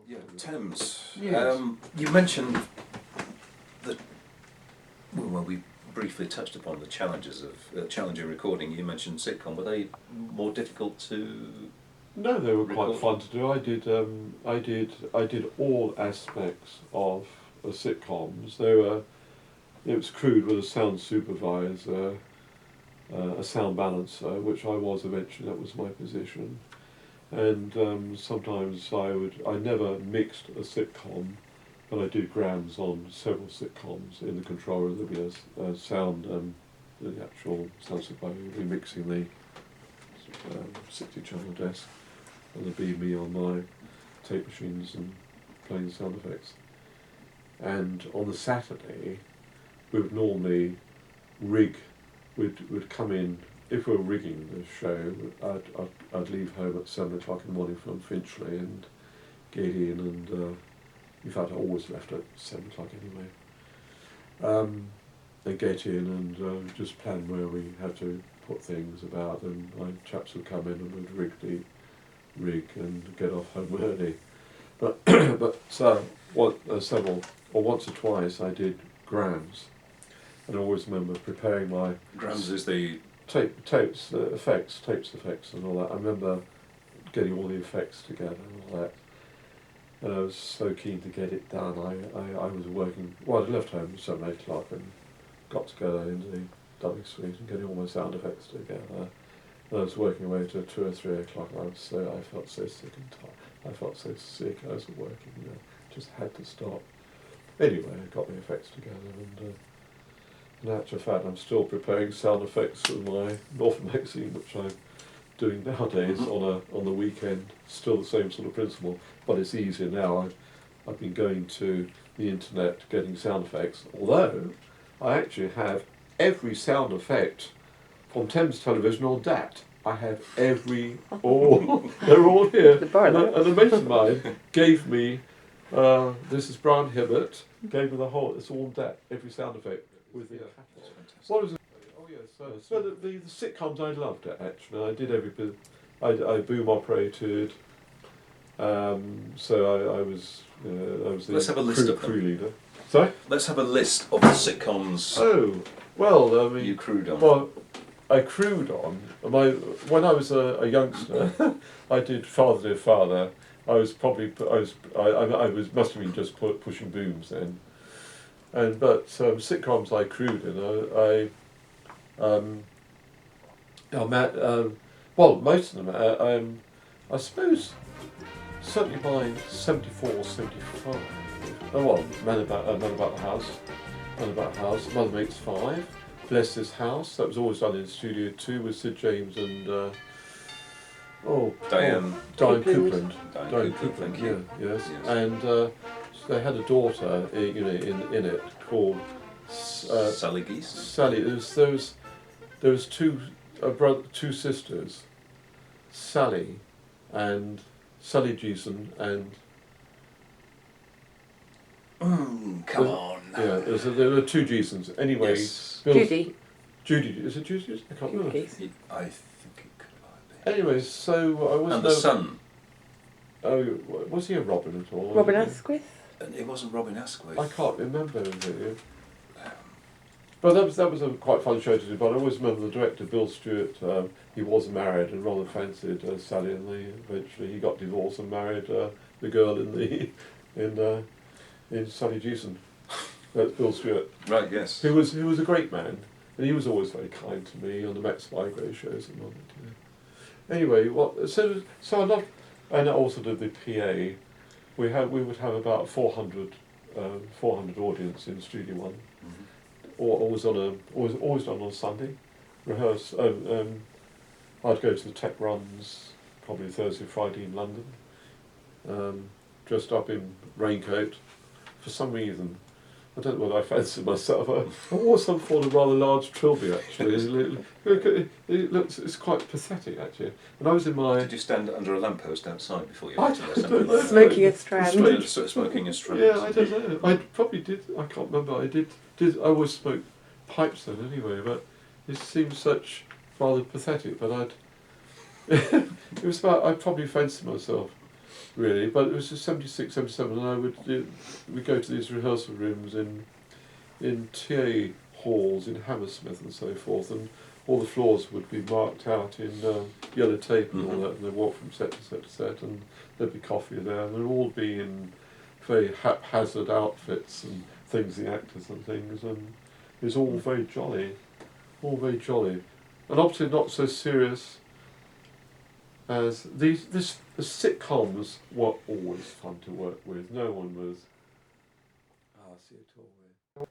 Yeah, Thames. Yes. You mentioned the well, we briefly touched upon the challenges of challenging recording. You mentioned sitcom. Were they more difficult to? No, they were quite Record. fun to do. I did all aspects of the sitcoms. It was crude with a sound supervisor, a sound balancer, which I was eventually. That was my position. And sometimes I never mixed a sitcom, but I did grams on several sitcoms. In the control room there'd be a sound, the actual sound supervisor would be mixing the 60 channel desk, and there'd be me on my tape machines and playing sound effects. And on the Saturday, we would normally rig, we'd come in, if we were rigging the show, I'd leave home at 7 o'clock in the morning from Finchley and get in, and in fact I always left at 7 o'clock anyway. And get in and just plan where we had to put things about, and my chaps would come in and would rig and get off home early. But once or twice I did grams, and I always remember preparing my Grams is the tapes effects and all that. I remember getting all the effects together and all that, and I was so keen to get it done. I was working, well, I left home at 7, 8 o'clock and got to go into the dubbing suite and getting all my sound effects together. And I was working away to 2 or 3 o'clock, and I felt so sick and tired. I felt so sick. I was working, just had to stop. Anyway, I got the effects together, and in actual fact, I'm still preparing sound effects for my North magazine, which I'm doing nowadays on the weekend. Still the same sort of principle, but it's easier now. I've been going to the internet getting sound effects, although I actually have every sound effect from Thames Television on DAT. I have they're all here. And a mate of mine gave me, this is Brian Hibbert, gave me the whole, it's all DAT, every sound effect with the catalogue. What was it? Oh yes, so the sitcoms I loved it actually. I did every bit. I boom operated. So I was the Let's have a list of crew them. leader. Sorry? Let's have a list of the sitcoms Oh, well, I mean, you crewed on. well, I crewed on. When I was a youngster, I did Father Dear Father. I was must have been just pushing booms then. But sitcoms I crewed in, well, most of them, I suppose, certainly by 74, 75. Oh, well, Man About the House, Mother Makes 5, Bless This House, that was always done in Studio 2 with Sid James and Diane Coupland. Diane Coupland, thank you. Yeah, yes. And they had a daughter, in it called Sally Geese. Sally. There was two sisters, Sally and Sally Geeson and. Come on. Yeah, there were two Geesons. Anyway, Yes. Judy. Judy, is it Judy? I can't remember. I think it could be. Anyway, so I was. And the son. Oh, was he a Robin at all? Robin Asquith. And it wasn't Robin Asquith. I can't remember really. But that was a quite fun show to do. But I always remember the director, Bill Stewart. He was married and rather fancied Sally, and eventually he got divorced and married the girl in Sally Geeson. That's Bill Stewart. Right. Yes. He was a great man, and he was always very kind to me on the Max Bygrave shows and all that. Anyway, so I loved, and I also did the PA. We would have about 400 audience in Studio One. Mm-hmm. Always done on a Sunday. Rehearse. I'd go to the tech runs probably Thursday, Friday in London. Dressed up in raincoat. For some reason, I don't know whether I fancied myself. I wore some sort of rather large trilby actually. It's quite pathetic actually. And I was in my. Did you stand under a lamppost outside before you I went to don't something know. like that? Smoking a strand. Smoking a strand. Yeah, I don't know. I probably did. I can't remember. I did. I always smoked pipes then anyway. But it seems such rather pathetic. But it was about. I probably fancied myself. really, but it was just 76, 77, and I would we'd go to these rehearsal rooms in TA halls in Hammersmith and so forth, and all the floors would be marked out in yellow tape and all that, and they'd walk from set to set to set, and there'd be coffee there, and they'd all be in very haphazard outfits and things, the actors and things, and it was all very jolly, and obviously not so serious as the sitcoms were always fun to work with. No one was. I see it all.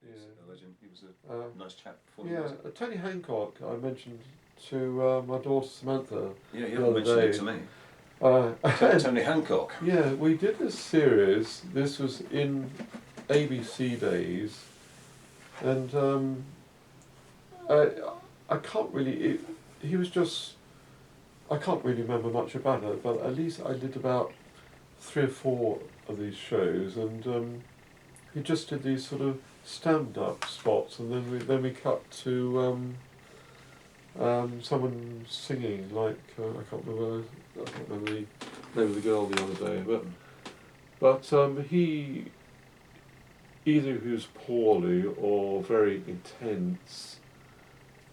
He's a legend. He was a nice chap before. Yeah, Tony Hancock. I mentioned to my daughter Samantha. Yeah, you haven't mentioned it to me. Tony Hancock. Yeah, we did this series. This was in ABC days, and I can't really. He was just. I can't really remember much about it, but at least I did about 3 or 4 of these shows, and he just did these sort of stand-up spots, and then we cut to someone singing, like I can't remember the name of the girl the other day, but he either he was poorly or very intense,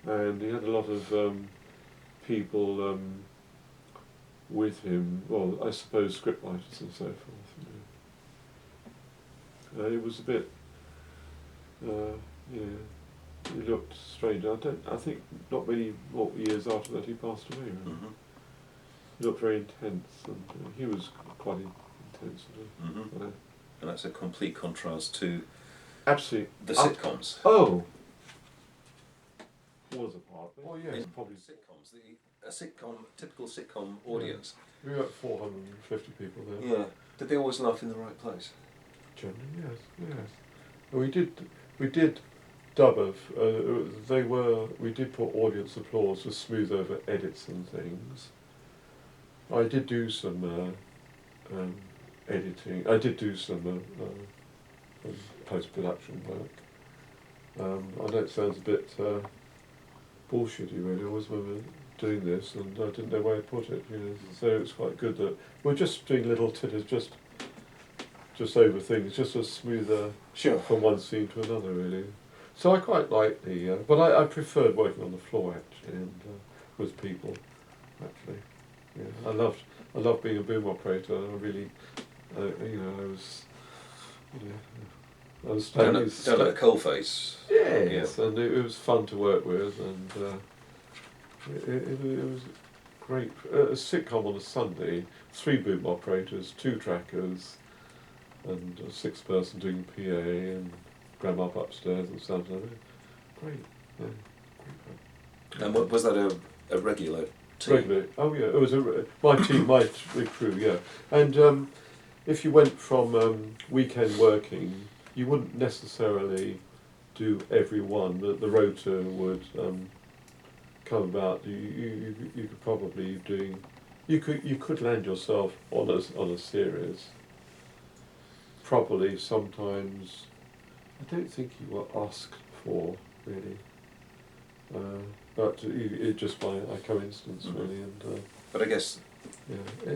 and he had a lot of people with him. Well, I suppose scriptwriters and so forth. You know. It was a bit. He looked strange. I think not many more years after that he passed away. Really. Mm-hmm. He looked very intense, and he was quite intense. Mm-hmm. And that's a complete contrast to absolutely the sitcoms. Oh. Was a part. Oh yes, probably sitcoms. A sitcom, typical sitcom audience. We were at 450 people there. Yeah. Did they always laugh in the right place? Generally, yes. We did dub of. We did put audience applause to smooth over edits and things. I did do some editing. I did do some post-production work. I know it sounds a bit bullshitty, really. I always remember doing this, and I didn't know where to put it. You know, so it's quite good that we're just doing little titters, just over things, just a smoother from one scene to another, really. So I quite like but I preferred working on the floor actually, and with people, actually. Yeah, I loved being a boom operator. I really, I was down at the coalface. Yes, yeah. And it was fun to work with, and it was great. A sitcom on a Sunday, 3 boom operators, 2 trackers, and a 6th person doing PA, and grandma up upstairs and stuff. Great, yeah, great. And was that a regular team? Regular. Oh yeah, it was my team, my crew. Yeah, and if you went from weekend working, you wouldn't necessarily do every one. The rota would come about. You could probably you could land yourself on a series. Probably sometimes. I don't think you were asked for really, but it just by coincidence really. And but I guess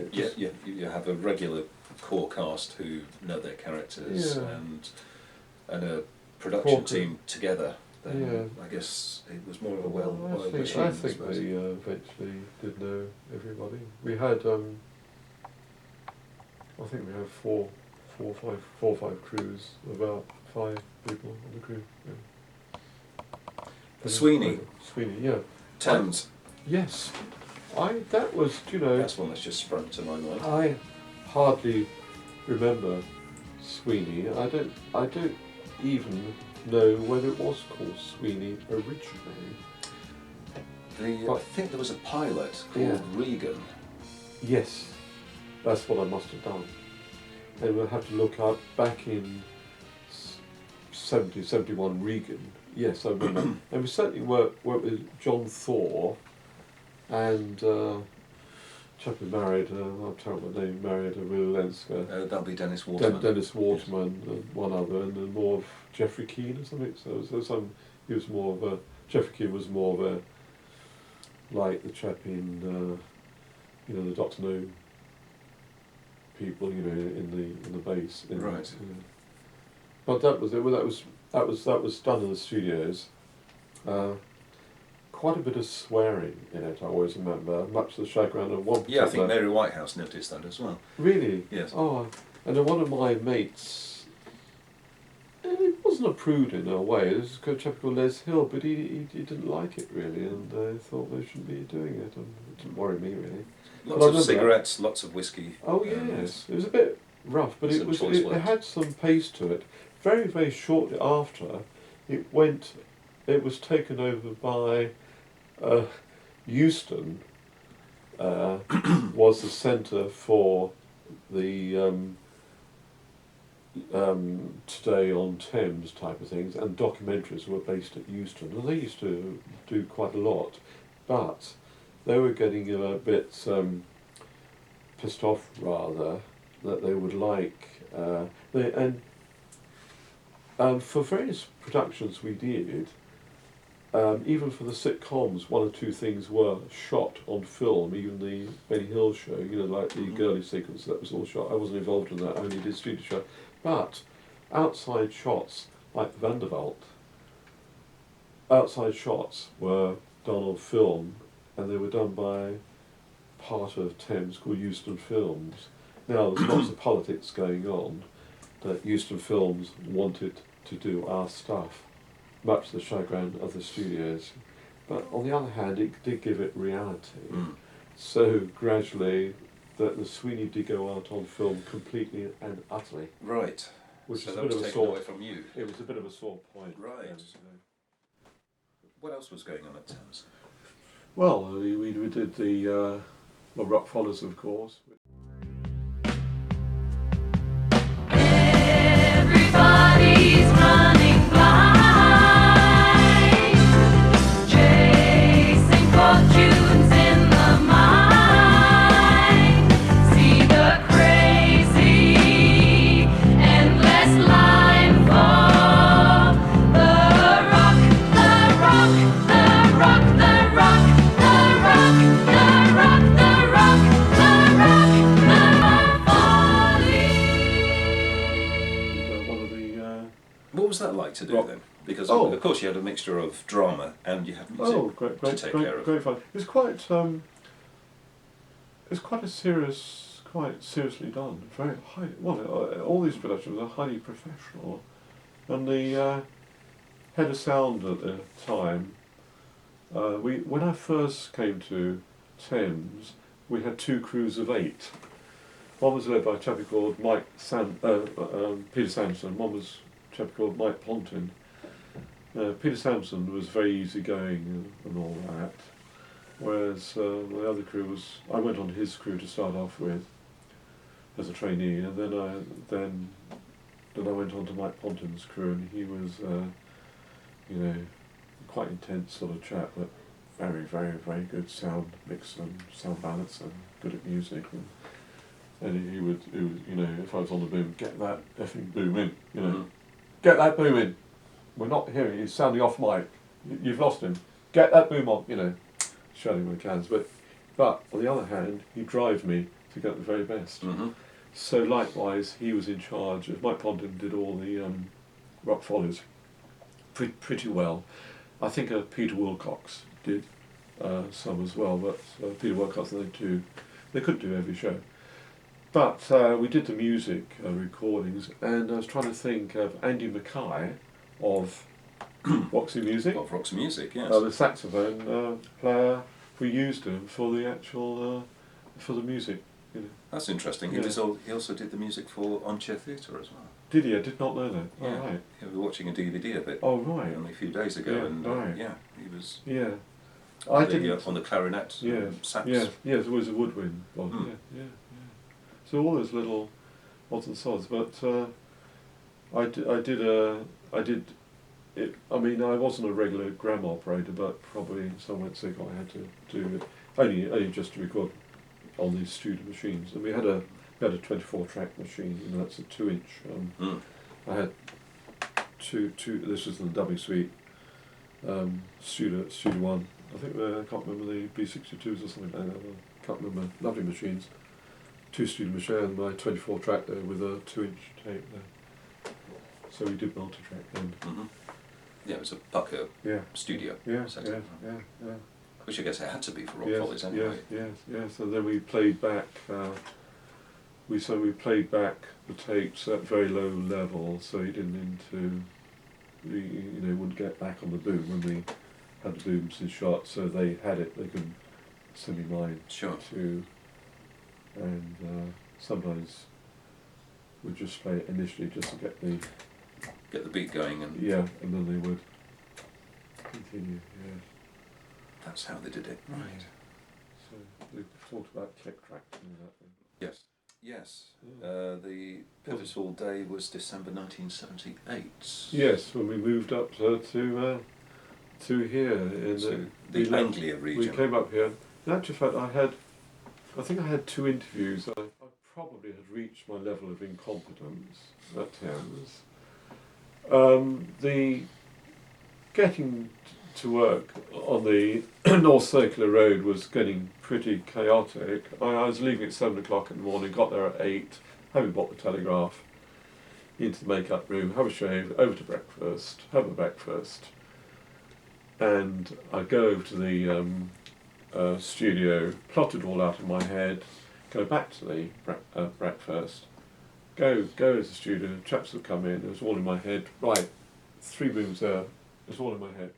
yeah, you have a regular core cast who know their characters, and a production team together. Then I guess it was more of a well-oiled machine. I think they eventually did know everybody. We had I think we have four or five crews, about 5 people on the crew. Yeah. Sweeney, yeah. Thames. Yes, that was, That's one that's just sprung to my mind. I hardly remember Sweeney. I don't even know whether it was called Sweeney originally. I think there was a pilot called Regan. Yes, that's what I must have done. And we'll have to look up back in 71 Regan. Yes, I remember. And we certainly worked with John Thor, and chap who married, I'm terrible name, married a Wilenska. That'll be Dennis Waterman. Dennis Waterman, and one other, and then more of Geoffrey Keane or something. So he was more of Geoffrey Keane was more of a, like the chap in, the Doctor No people, you know, in the bass. Right. But that was done in the studios. Quite a bit of swearing in it, I always remember, much to the chagrin of one particular... Yeah, I think Mary Whitehouse noticed that as well. Really? Yes. Oh, and then one of my mates, and he wasn't a prude in a way, it was a chap called Les Hill, but he didn't like it really, and thought they shouldn't be doing it, and it didn't worry me really. Lots of cigarettes, lots of whiskey. Oh yes, it was a bit rough, but it had some pace to it. Very, very shortly after, it was taken over by Euston, was the centre for the Today on Thames type of things, and documentaries were based at Euston, and they used to do quite a lot, but they were getting a bit pissed off rather that they would like for various productions we did. Even for the sitcoms, one or two things were shot on film. Even the Benny Hill show, you know, like the girly sequence, that was all shot. I wasn't involved in that. I only did studio shot. But outside shots, like Vanderbilt, outside shots were done on film, and they were done by part of Thames called Euston Films. Now there's lots of politics going on that Euston Films wanted to do our stuff, much to the chagrin of the studios. But on the other hand, it did give it reality. So gradually, the Sweeney did go out on film completely and utterly. Right. Which so is that a bit was of a taken sore, away from you. It was a bit of a sore point. Right. What else was going on at Thames? Well, we did the Rock Follows, of course. Everybody's running blind, chasing fortunes in the mind. See the crazy, endless line for the rock, the rock, the rock, the rock, the rock, the rock, the rock, the rock, the folly. What was that like to do then? Because of course you had a mixture of drama and you had music to take care of. Great fun. It's quite a serious, quite seriously done. Very high. Well, all these productions are highly professional, and the head of sound at the time. When I first came to Thames, we had 2 crews of 8. One was led by a chap called Peter Sanderson. One was a chap called Mike Pontin. Peter Sanderson was very easygoing and all that, whereas the other crew was. I went on his crew to start off with as a trainee, and then I went on to Mike Pontin's crew, and he was, you know, quite intense sort of chap, but very, very, very good sound mix and sound balance, and good at music. And he would, you know, if I was on the boom, get that effing boom in, you know, get that boom in. We're not hearing, he's sounding off mic. You've lost him. Get that boom on, you know, shouting with cans. But on the other hand, he'd drive me to get the very best. So likewise, he was in charge of. Mike Pontin did all the Rock Follows pretty well. I think Peter Wilcox did some as well, but Peter Wilcox and they couldn't do every show. But we did the music recordings, and I was trying to think of Andy Mackay of Roxy Music. Of Roxy Music, yes. The saxophone player. We used him for the actual for the music. You know. That's interesting. Yeah. He also did the music for On-Chair Theatre as well. Did he? I did not know that. Yeah. Oh, right. We were watching a DVD of it. Oh right. Only a few days ago, Yeah, and right. yeah, he was. Yeah. On the clarinet. Sax. Yeah. Yeah. There was a woodwind. Oh, yeah. So all those little odds and sods, but I did it. I mean, I wasn't a regular gram operator, but probably someone went sick. I had to do it only just to record on these studio machines. And we had a 24-track machine, and that's a 2-inch. I had two. This was the W Suite Studio One. I think I can't remember the B62s or something like that. I can't remember. Lovely machines. 2-studio machine and my 24 track there with a 2-inch tape there. So we did multi-track then. Mm-hmm. Yeah, it was a pucker Yeah. studio Yeah, setup. yeah. Which I guess it had to be for Rock Yes, Follies anyway. yes. And then we played back. We played back the tapes at very low level, so you didn't wouldn't get back on the boom when we had the booms in shot. So they had it. They could send me mine Sure. too. And sometimes we'd just play it initially just to get the beat going, and and then they would continue. Yeah. that's how they did it. Right. So we talked about click tracks and all that. Then. Yes. Yes. Yeah. The pivotal day was December 1978. Yes, when we moved up to here in the Anglia region. We came up here. In actual fact, I think I had 2 interviews. I probably had reached my level of incompetence at Thames. The getting to work on the North Circular Road was getting pretty chaotic. I was leaving at 7 o'clock in the morning, got there at 8, having bought the Telegraph, into the make-up room, have a shave, over to breakfast, have a breakfast, and I'd go over to the studio, plot it all out in my head, go back to the breakfast, go to the studio, chaps would come in, it was all in my head, right, 3 booms there, it was all in my head.